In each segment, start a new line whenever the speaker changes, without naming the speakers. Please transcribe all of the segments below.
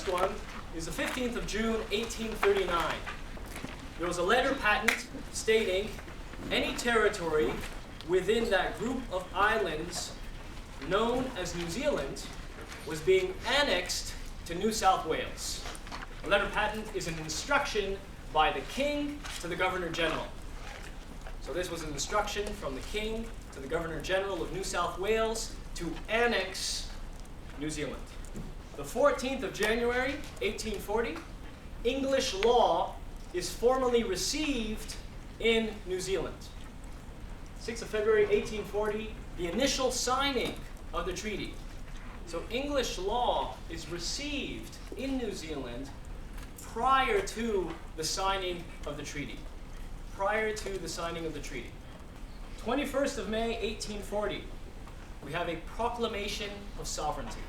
first one is the 15th of June, 1839. There was a letter patent stating any territory within that group of islands known as New Zealand was being annexed to New South Wales. A letter patent is an instruction by the King to the Governor-General. So this was an instruction from the King to the Governor-General of New South Wales to annex New Zealand. The 14th of January, 1840, English law is formally received in New Zealand. 6th of February, 1840, the initial signing of the treaty. So English law is received in New Zealand prior to the signing of the treaty. Prior to the signing of the treaty. 21st of May, 1840, we have a proclamation of sovereignty.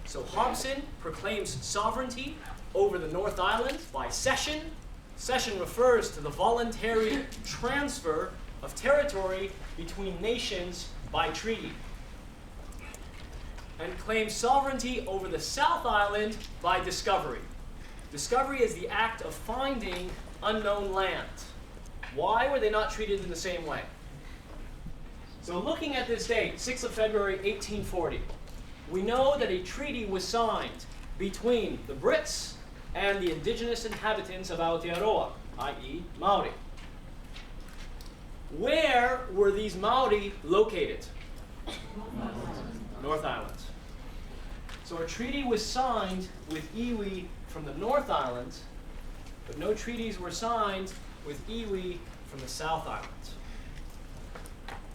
So Hobson proclaims sovereignty over the North Island by cession. Cession refers to the voluntary transfer of territory between nations by treaty. And claims sovereignty over the South Island by discovery. Discovery is the act of finding unknown land. Why were they not treated in the same way? So looking at this date, 6th of February, 1840, we know that a treaty was signed between the Brits and the indigenous inhabitants of Aotearoa, i.e. Maori. Where were these Maori located? North Island. So a treaty was signed with iwi from the North Island, but no treaties were signed with iwi from the South Island.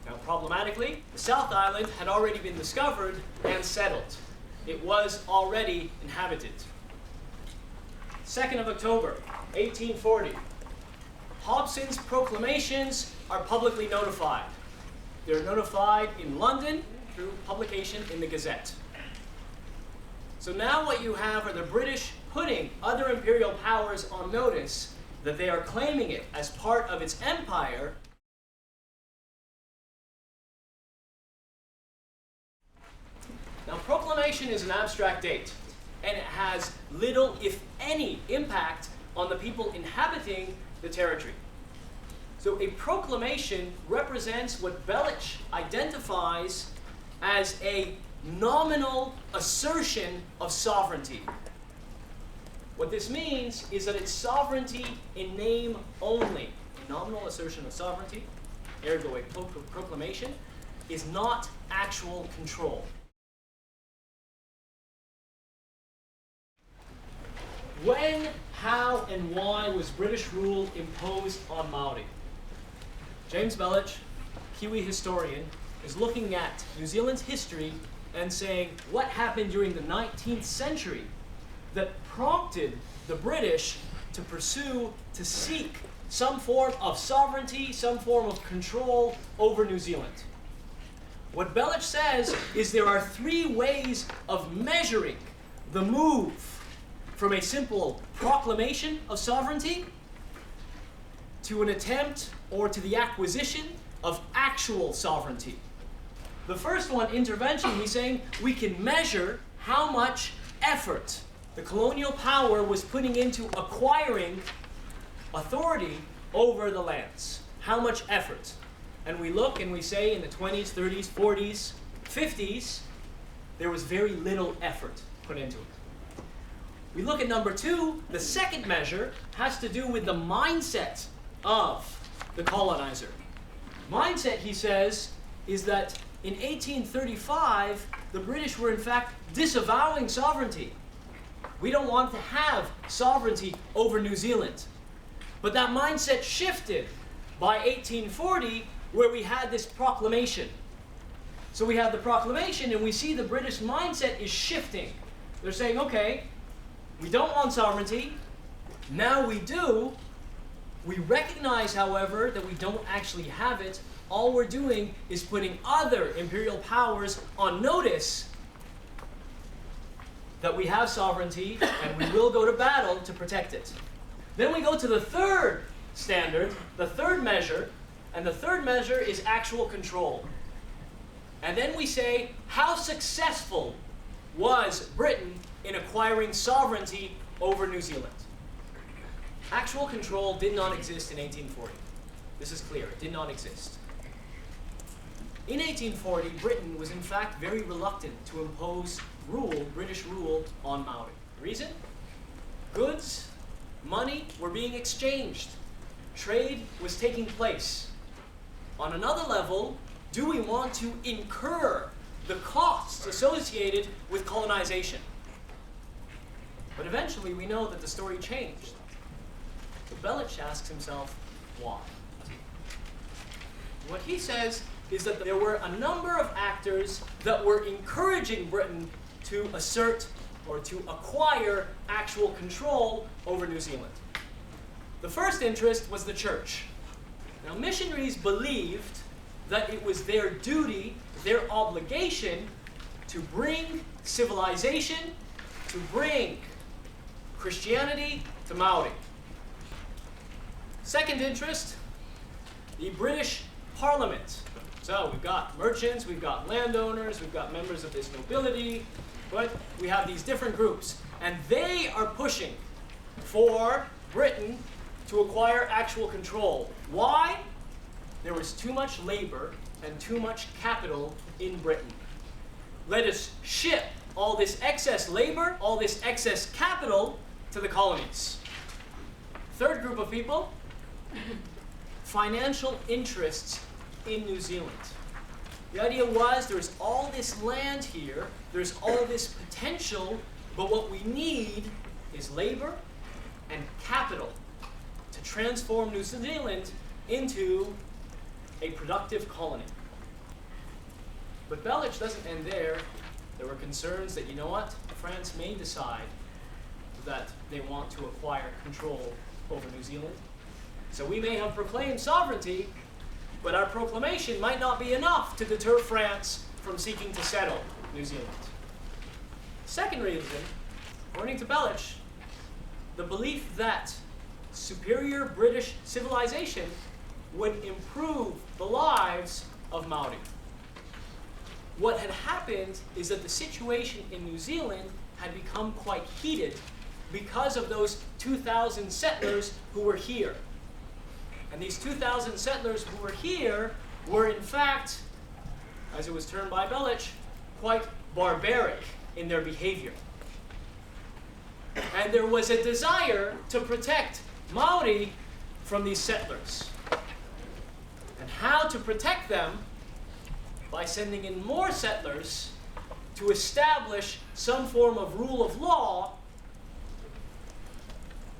Now, problematically, the South Island had already been discovered and settled. It was already inhabited. 2nd of October, 1840. Hobson's proclamations are publicly notified. They're notified in London through publication in the Gazette. So now what you have are the British putting other imperial powers on notice that they are claiming it as part of its empire. Now, proclamation is an abstract date, and it has little, if any, impact on the people inhabiting the territory. So a proclamation represents what Belich identifies as a nominal assertion of sovereignty. What this means is that it's sovereignty in name only. A nominal assertion of sovereignty, ergo a proclamation, is not actual control. When, how, and why was British rule imposed on Maori? James Belich, Kiwi historian, is looking at New Zealand's history and saying what happened during the 19th century that prompted the British to pursue, to seek some form of sovereignty, some form of control over New Zealand. What Belich says is there are three ways of measuring the move from a simple proclamation of sovereignty to an attempt or to the acquisition of actual sovereignty. The first one, intervention, he's saying we can measure how much effort the colonial power was putting into acquiring authority over the lands. How much effort? And we look and we say in the 20s, 30s, 40s, 50s, there was very little effort put into it. We look at number two, the second measure has to do with the mindset of the colonizer. Mindset, he says, is that in 1835, the British were in fact disavowing sovereignty. We don't want to have sovereignty over New Zealand. But that mindset shifted by 1840, where we had this proclamation. So we have the proclamation, and we see the British mindset is shifting. They're saying, okay, we don't want sovereignty. Now we do. We recognize, however, that we don't actually have it. All we're doing is putting other imperial powers on notice that we have sovereignty and we will go to battle to protect it. Then we go to the third standard, the third measure, and the third measure is actual control. And then we say, how successful was Britain in acquiring sovereignty over New Zealand. Actual control did not exist in 1840. This is clear, it did not exist. In 1840, Britain was in fact very reluctant to impose British rule on Maori. The reason? Goods, money were being exchanged. Trade was taking place. On another level, do we want to incur the costs associated with colonization? But eventually we know that the story changed. But Bellich asks himself, why? What he says is that there were a number of actors that were encouraging Britain to assert or to acquire actual control over New Zealand. The first interest was the church. Now, missionaries believed that it was their duty, their obligation, to bring civilization, to bring Christianity to Maori. Second interest, the British Parliament. So we've got merchants, we've got landowners, we've got members of this nobility, but we have these different groups, and they are pushing for Britain to acquire actual control. Why? There was too much labor and too much capital in Britain. Let us ship all this excess labor, all this excess capital to the colonies. Third group of people, financial interests in New Zealand. The idea was there's all this land here, there's all this potential, but what we need is labor and capital to transform New Zealand into a productive colony. But Bellich doesn't end there. There were concerns that, you know what, France may decide that they want to acquire control over New Zealand. So we may have proclaimed sovereignty, but our proclamation might not be enough to deter France from seeking to settle New Zealand. Second reason, according to Bellich, the belief that superior British civilization would improve the lives of Maori. What had happened is that the situation in New Zealand had become quite heated because of those 2,000 settlers who were here. And these 2,000 settlers who were here were in fact, as it was termed by Bellich, quite barbaric in their behavior. And there was a desire to protect Maori from these settlers. And how to protect them? By sending in more settlers to establish some form of rule of law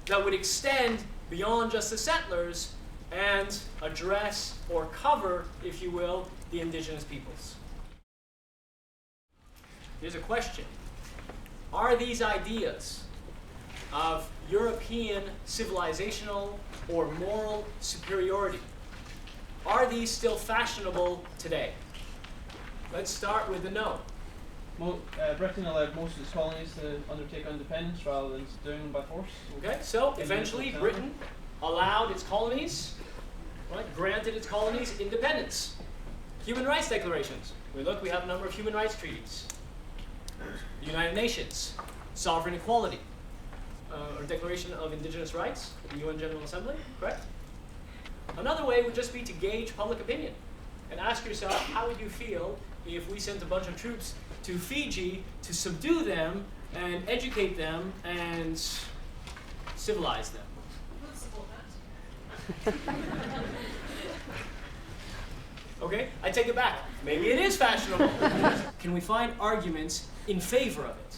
that would extend beyond just the settlers and address or cover, if you will, the indigenous peoples. Here's a question. Are these ideas of European civilizational or moral superiority, are these still fashionable today? Let's start with the no.
Britain allowed most of its colonies to undertake independence rather than doing them by force.
Okay, so eventually Britain allowed its colonies, right, granted its colonies independence. Human rights declarations. We have a number of human rights treaties. The United Nations, sovereign equality, or Declaration of Indigenous Rights, the UN General Assembly, correct? Another way would just be to gauge public opinion and ask yourself, how would you feel if we sent a bunch of troops to Fiji to subdue them and educate them and civilize them? Okay, I take it back. Maybe it is fashionable. Can we find arguments in favor of it?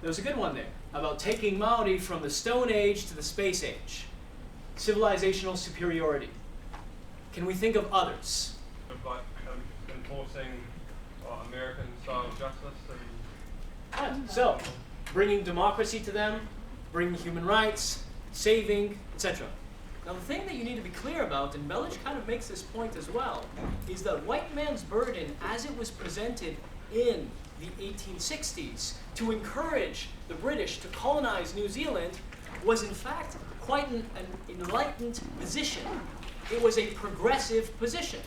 There's a good one there about taking Maori from the Stone Age to the Space Age. Civilizational superiority. Can we think of others?
Like enforcing American style justice and
so, bringing democracy to them, bringing human rights, saving, etc. Now the thing that you need to be clear about, and Bellich kind of makes this point as well, is that white man's burden as it was presented in the 1860s to encourage the British to colonize New Zealand was in fact quite an enlightened position. It was a progressive position.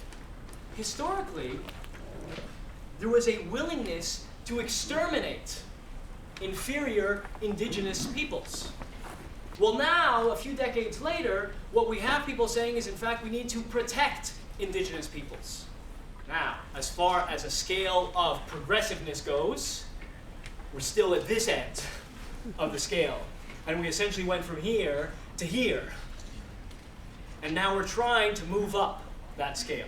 Historically, there was a willingness to exterminate inferior indigenous peoples. Well, now, a few decades later, what we have people saying is, in fact, we need to protect indigenous peoples. Now, as far as a scale of progressiveness goes, we're still at this end of the scale. And we essentially went from here to here. And now we're trying to move up that scale.